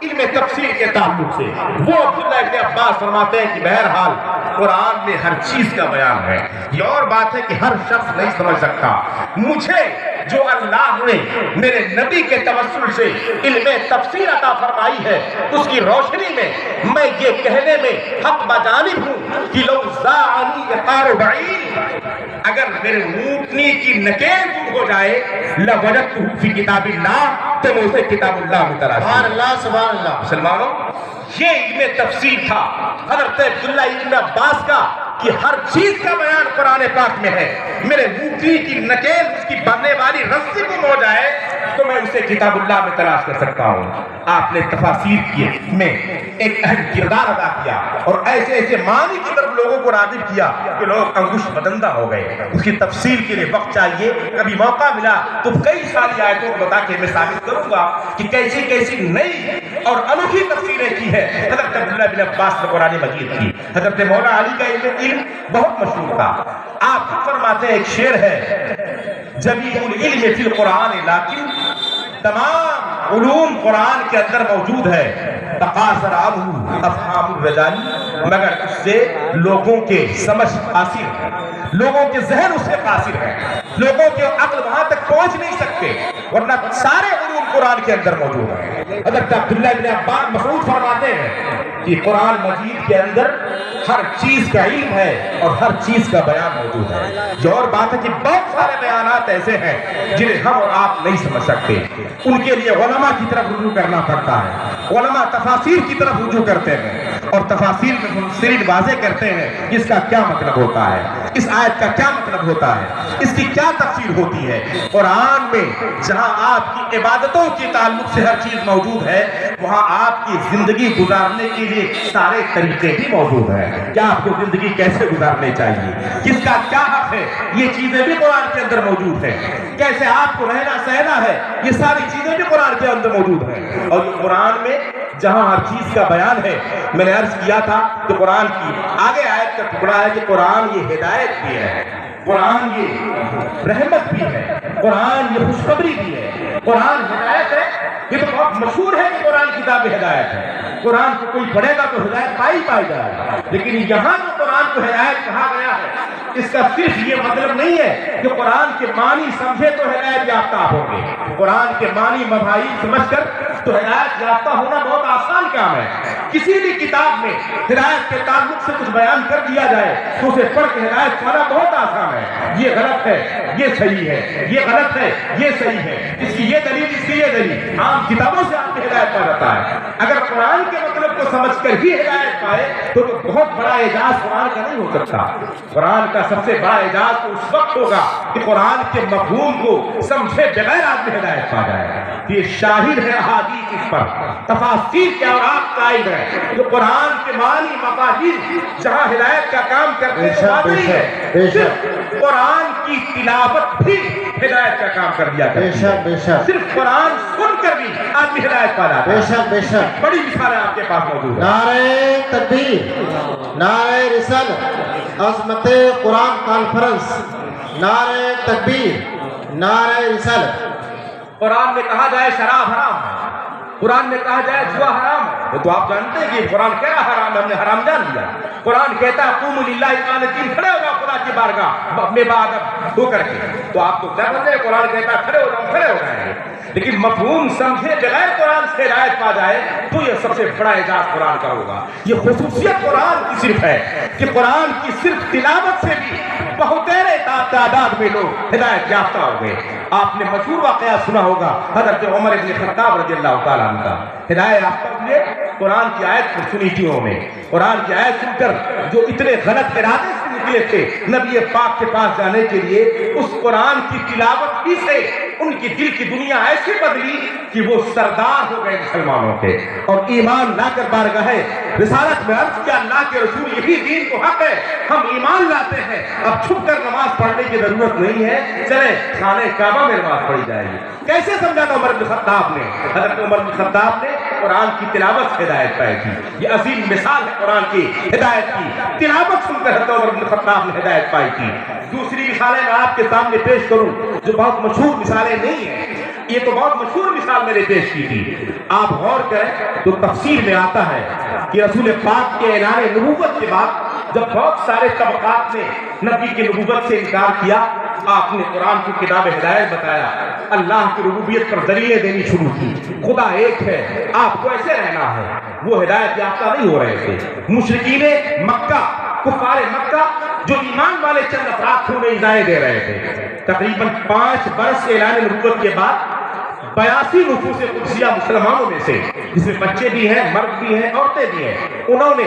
علم تفسیر کے تعلق سے وہ عبداللہ ابن عباس فرماتے ہیں کہ بہرحال قرآن میں ہر چیز کا بیان ہے. یہ اور بات ہے کہ ہر شخص نہیں سمجھ سکتا. مجھے جو اللہ نے میرے نبی کے توسل سے علم تفسیر عطا فرمائی ہے اس کی روشنی میں یہ کہنے میں حق بجانب ہوں کہ لو زاعنی یقار بعید، اگر میرے اونٹنی کی نکیل دور ہو جائے لوجدتہ فی کتاب اللہ، تو میں اسے کتاب اللہ میں تلاش. سبحان اللہ سبحان اللہ. مسلمانوں، یہ علم تفسیر تھا حضرت عبداللہ ابن عباس کا کہ ہر چیز کا بیان قرآن پاک میں ہے. میرے اونٹنی کی نکیل اس کی بننے والی رسی گم ہو جائے تو میں اسے کتاب اللہ میں تلاش کر سکتا ہوں. آپ نے تفاسیر میں ایک اہم کردار ادا کیا اور ایسے ایسے معنی کی طرف لوگوں کو راغب کیا کہ لوگ انگشت بدندہ ہو گئے. اس کی تفسیر کے لیے وقت چاہیے. کبھی موقع ملا تو کئی ساری آیتوں کو بتا کے میں ثابت کروں گا کہ کیسی کیسی نئی اور انوکھی تفسیریں کی ہے حضرت عبداللہ بن عباس نے قرآن مجید کی. حضرت مولا علی کا علم بہت مشہور تھا. آپ خود فرماتے ہیں، ایک شعر ہے، جمیع العلم فی القرآن لیکن تمام علوم قرآن کے اندر موجود ہے، تقاصر عنہ افہام الرجال، مگر اس سے لوگوں کے سمجھ قاصر ہے، لوگوں کے ذہن اس سے قاصر ہے، لوگوں کے عقل وہاں تک پہنچ نہیں سکتے، ورنہ سارے علوم قرآن کے اندر موجود ہیں. حضرت عبداللہ بن عباس مسعود فرماتے ہیں کہ قرآن مجید کے اندر ہر چیز کا علم ہے اور ہر چیز کا بیان موجود ہے. یہ اور بات ہے کہ بہت سارے بیانات ایسے ہیں جنہیں ہم اور آپ نہیں سمجھ سکتے. ان کے لیے علماء کی طرف رجوع کرنا پڑتا ہے. علماء تفاسیر کی طرف رجوع کرتے ہیں اور تفاسیر میں مفسرین واضح کرتے ہیں کہ اس کا کیا مطلب ہوتا ہے، اس آیت کا کیا مطلب ہوتا ہے، اس کی کیا تفسیر ہوتی ہے. قرآن میں جہاں آپ کی عبادتوں کے تعلق سے ہر چیز موجود ہے، وہاں آپ کی زندگی گزارنے کے لیے سارے طریقے بھی موجود ہیں. کیا آپ کو زندگی کیسے گزارنے چاہیے، کس کا کیا حق ہے، یہ چیزیں بھی قرآن کے اندر موجود ہیں. کیسے آپ کو رہنا سہنا ہے، یہ ساری چیزیں بھی قرآن کے اندر موجود ہیں. اور یہ قرآن میں جہاں ہر چیز کا بیان ہے، میں نے عرض کیا تھا کہ قرآن کی آگے آیت کا ٹکڑا ہے کہ قرآن یہ ہدایت بھی ہے، قرآن یہ رحمت بھی ہے، قرآن یہ خوشخبری بھی ہے، قرآن ہدایت ہے. یہ تو بہت مشہور ہے کہ قرآن کتاب ہدایت ہے. قرآن کو کوئی پڑھے گا تو ہدایت پائی جائے گا. لیکن یہاں جو قرآن کو ہدایت کہا گیا ہے، اس کا صرف یہ مطلب نہیں ہے کہ قرآن کے معنی سمجھے تو ہدایت یافتہ ہوں گے. قرآن کے معنی مفاہیم سمجھ کر تو ہدایت یافتہ ہونا بہت آسان کام ہے. کسی بھی کتاب میں ہدایت کے تعلق سے کچھ بیان کر دیا جائے تو اسے پڑھ کے ہدایت پانا بہت آسان ہے. یہ غلط ہے، یہ صحیح ہے، یہ غلط ہے، یہ صحیح ہے، اس کی یہ دلیل، اس کی یہ دلیل. عام کتابوں سے آپ کو ہدایت پا جاتا ہے. اگر قرآن کے مطلب کو سمجھ کر ہی ہدایت پائے تو بہت بڑا اعجاز قرآن کا نہیں ہو سکتا. قرآن کا سب سے بڑا اعجاز تو اس وقت ہوگا کہ قرآن کے مفہوم کو سمجھے بغیر آدمی ہدایت پا جائے. یہ شاہد ہے احادیث اس پر، تفاسیر کے اوراق قائم ہے جو قرآن کے معنی مفاہیم جہاں ہدایت کا کام کرتے ہیں. صرف قرآن کی تلاوت بھی ہدایت کا کام کر دیا کرتی ہے. صرف قرآن سن کر بھی آدمی ہدایت پا جاتا ہے. بے شک بے شک. بڑی مثالیں آپ کے پاس موجود ہیں. نعرہ تکبیر، نعرہ رسالت، عظمت قرآن کانفرنس، نعرہ تکبیر، نعرہ رسالت. قرآن میں کہا جائے شراب حرام ہے، قرآن میں کہا جائے جوا حرام ہے، تو آپ جانتے ہیں کہ قرآن کیا حرام ہے، ہم نے حرام جان لیا. قرآن کہتا ہے قوموا للہ قانتین، کھڑے ہو جاؤ خدا کی بارگاہ اپنے بعد ہو کر کے. تو آپ تو کیا کرتے ہیں، قرآن کہتا ہے کھڑے ہو جاؤ، کھڑے ہو جائیں گے. لیکن مفہوم سمجھے بغیر قرآن سے ہدایت پا جائے تو یہ سب سے بڑا اعجاز قرآن کا ہوگا. یہ خصوصیت قرآن کی صرف ہے کہ قرآن کی صرف تلاوت سے بھی بہتیرے تعداد میں لوگ ہدایت یافتہ ہو گئے. آپ نے مشہور واقعہ سنا ہوگا حضرت عمر بن خطاب رضی اللہ تعالیٰ عنہ کا. ہدایت یافتہ ہوئے قرآن کی آیت سنیٹیوں میں. قرآن کی آیت سن کر جو اتنے غلط ارادے سے نکلے تھے نبی پاک کے پاس جانے کے لیے، اس قرآن کی تلاوت ہی سے ان کی دل کی دنیا ایسی بدلی کہ وہ سردار ہو گئے مسلمانوں کے اور ایمان لا کر بارگاہ رسالت میں عرض کیا اللہ کے رسول یہی دین کو حق ہے، ہم ایمان لاتے ہیں، اب چھپ کر نماز پڑھنے کی ضرورت نہیں ہے، چلے خانہ کعبہ میں نماز پڑھی جائے گی. کیسے سمجھا تھا عمر بن خطاب نے؟ حضرت عمر بن خطاب نے قرآن کی تلاوت سے ہدایت پائی تھی. یہ عظیم مثال ہے قرآن کی ہدایت کی. تلاوت سن کر حضرت عمر بن خطاب نے ہدایت پائی تھی. دوسری مثالیں میں آپ کے سامنے پیش کروں جو بہت مشہور مثالیں نہیں ہیں، یہ تو بہت مشہور مثال مثال میں نے پیش کی تھی. آپ غور کریں تو تفسیر میں آتا ہے کہ رسول پاک کے اعلان نبوت کے بعد جب بہت سارے طبقات نے نبی کی نبوت سے انکار کیا، آپ نے قرآن کی کتاب ہدایت بتایا، اللہ کی ربوبیت پر دلیلیں دینی شروع کی. خدا ایک ہے، آپ کو ایسے رہنا ہے. وہ ہدایت یافتہ نہیں ہو رہے تھے. مشرکین مکہ، کفار مکہ جو ایمان والے چند افراد تھے انہیں ایذائیں دے رہے تھے. تقریباً 5 برس اعلان نبوت کے بعد 82 نفوس قدسیہ مسلمانوں میں سے، جس میں بچے بھی ہیں، مرد بھی ہیں، عورتیں بھی ہیں، انہوں نے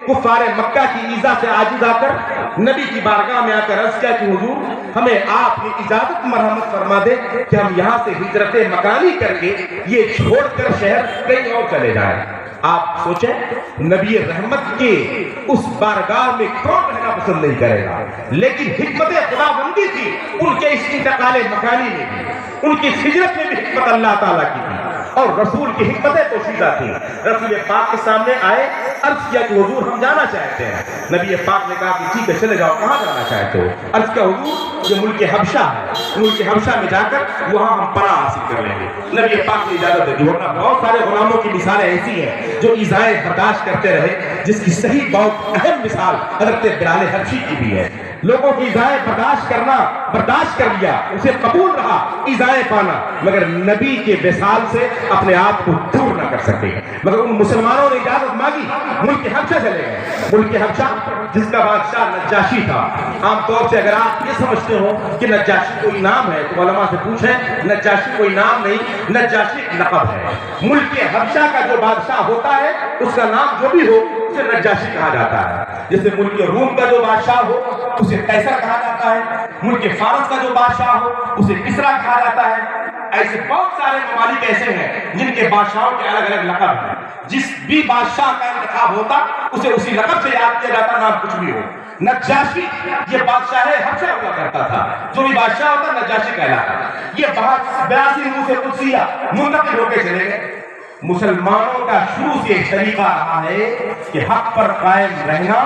کفار مکہ کی ایذا سے عاجز آ کر نبی کی بارگاہ میں آ کر عرض کیا کہ حضور ہمیں آپ کی اجازت مرحمت فرما دے کہ ہم یہاں سے ہجرت مکانی کر کے یہ چھوڑ کر شہر کہیں اور چلے جائیں. آپ سوچیں نبی رحمت کے اس بارگاہ میں کون رہنا پسند نہیں کرے گا؟ لیکن حکمت خدا بندی تھی ان کے اس انتقال مکانی میں بھی، ان کی ہجرت میں بھی حکمت اللہ تعالیٰ کی تھی اور رسول کی حکمتیں پوشیدہ تھیں. رسول پاک کے سامنے آئے، عرض کیا کہ حضور ہم جانا چاہتے ہیں. نبی پاک نے کہا کہ ٹھیک ہے چلے جاؤ، کہاں جانا چاہتے ہو؟ عرض کیا حضور یہ ملک حبشہ ہے، ملک حبشہ میں جا کر وہاں ہم پناہ حاصل کر لیں گے. نبی پاک نے اجازت دے دی. ورنہ بہت سارے غلاموں کی مثالیں ایسی ہیں جو ایذائیں برداشت کرتے رہے، جس کی صحیح بہت اہم مثال حضرت بلال حبشی کی بھی ہے. لوگوں کی ایذائیں برداشت کر لیا، اسے قبول رہا ایذائیں پانا، مگر نبی کے وصال سے اپنے آپ کو دور نہ کر سکے. مگر ان مسلمانوں نے اجازت مانگی، ملک حبشہ چلے گئے. ملک حبشہ جس کا بادشاہ نجاشی تھا. عام طور سے اگر آپ یہ سمجھتے ہو کہ نجاشی کوئی نام ہے تو علماء سے پوچھیں، نجاشی کوئی نام نہیں، نجاشی ایک لقب ہے. ملک حبشہ کا جو بادشاہ ہوتا ہے اس کا نام جو بھی ہو اسے نجاشی کہا جاتا ہے. جیسے ملک روم کا جو بادشاہ ہو اسے قیصر کہا جاتا ہے، ملک فارس کا جو بادشاہ ہو اسے کسریٰ کہا جاتا ہے. ایسے بہت سارے ممالک ایسے ہیں جن کے بادشاہوں کے الگ الگ لقب ہیں. جس بھی بادشاہ کا انتخاب ہوتا اسے اسی لقب سے یاد کیا جاتا، نام کچھ بھی ہو. نجاشی یہ بادشاہ حبشہ ہوا کرتا تھا، جو بھی بادشاہ ہوتا نجاشی کہلاتا. یہ 82 نفوس قدسیہ منتقل ہو کے چلے گئے. مسلمانوں کا شروع سے طریقہ رہا ہے کہ حق پر قائم رہنا،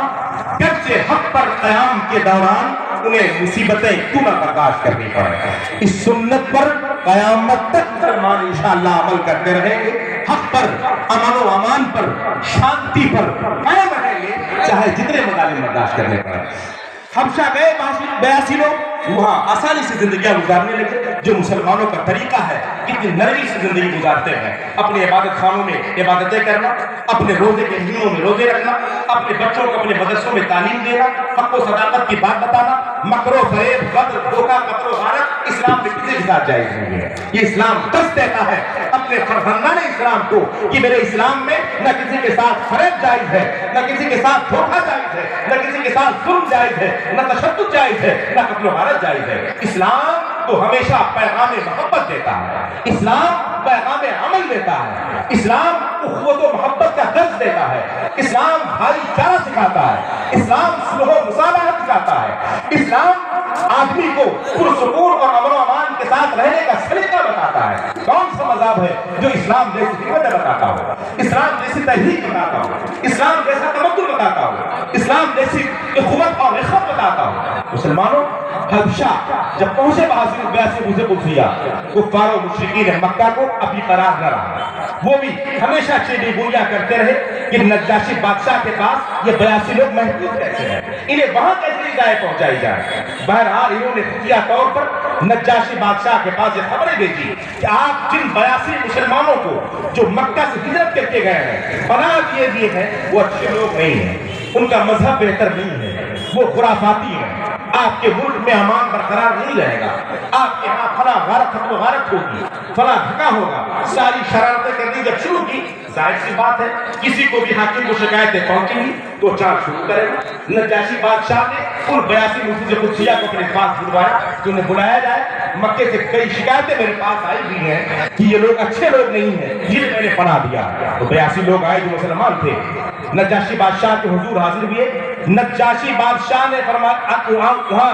گرچہ حق پر قیام کے دوران انہیں مصیبتیں کیوں نہ برداشت کرنی پڑے. اس سنت پر قیامت تک مسلمان انشاءاللہ عمل کرتے رہیں گے. حق پر، امن و امان پر، شانتی پر قائم رہیں گے، چاہے جتنے مظالم برداشت کرنے پڑے. حبشہ گئے 82 لوگ، وہاں آسانی سے زندگیاں گزارنے لگے. جو مسلمانوں کا طریقہ ہے کتنی نرمی سے زندگی گزارتے ہیں. اپنے عبادت خانوں میں عبادتیں کرنا، اپنے روزے کے دنوں میں روزے رکھنا، اپنے بچوں کو اپنے مدرسوں میں تعلیم دینا، حق و صداقت کی بات بتانا. مکر و فریب، غدر، دھوکہ، قتل و غارت اسلام میں کسی کے ساتھ جائز نہیں ہے. یہ اسلام درس دیتا ہے اپنے فرزندان اسلام کو کہ میرے اسلام میں نہ کسی کے ساتھ فریب جائز ہے، نہ کسی کے ساتھ دھوکہ جائز ہے، نہ کسی کے ساتھ ظلم جائز ہے، نہ تشدد جائز ہے، نہ قتل و غارت جائز ہے. اسلام تو ہمیشہ پیغام محبت دیتا ہے. اسلام پیغام عمل دیتا ہے. اسلام اخوت و محبت کا درس دیتا ہے. اسلام بھائی چارہ سکھاتا ہے. اسلام صلح و مصالحت سکھاتا ہے. اسلام آدمی کو پرسکون اور امن و امان کے ساتھ رہنے کا سلیقہ بتاتا ہے. کون سا مذہب ہے جو اسلام جیسی حکمت بتاتا ہو، اسلام جیسی تحریک بتاتا ہو، اسلام جیسا تمدن بتاتا ہو، اسلام جیسی اخوت اور رحمت بتاتا ہو؟ مسلمانوں، حبشہ جب پہنچے 82 نفوس قدسیہ، کفار و مشرکین مکہ کو ابھی قرار نہ رہا. وہ بھی ہمیشہ چیڑی گویا کرتے رہے کہ نجاشی بادشاہ کے پاس یہ 82 لوگ محفوظ کیسے ہیں، انہیں وہاں کیسے ہدایت پہنچائی جائے. بہرحال انہوں نے خفیہ طور پر نجاشی بادشاہ کے پاس یہ خبریں بھیجی کہ آپ جن 82 مسلمانوں کو جو مکہ سے ہجرت کر کے گئے ہیں پناہ دیے ہیں، وہ اچھے لوگ نہیں ہیں، ان کا مذہب بہتر نہیں ہے، وہ خرافاتی ہیں. آپ کے ملک میں امان برقرار نہیں رہے گا، آپ کے یہاں فلاں غارت ہوگی، فلاں دھکا ہوگا. ساری شرارتیں کرنی جب شروع کی، ظاہر سی بات ہے کسی کو بھی حاکم کو شکایتیں پہنچیں گی تو چال شروع کرے گا. نجاشی بادشاہ نے ان 82 نفوس قدسیہ کو اپنے پاس بلوایا کہ انہیں بلایا جائے. مکے سے کئی شکایتیں میرے پاس آئی ہوئی ہیں کہ یہ لوگ اچھے لوگ نہیں ہیں جنہیں میں نے پناہ دیا. تو 82 لوگ آئے جو مسلمان تھے، نجاشی بادشاہ کے حضور حاضر ہوئے. نجاشی بادشاہ نے فرمایا وہاں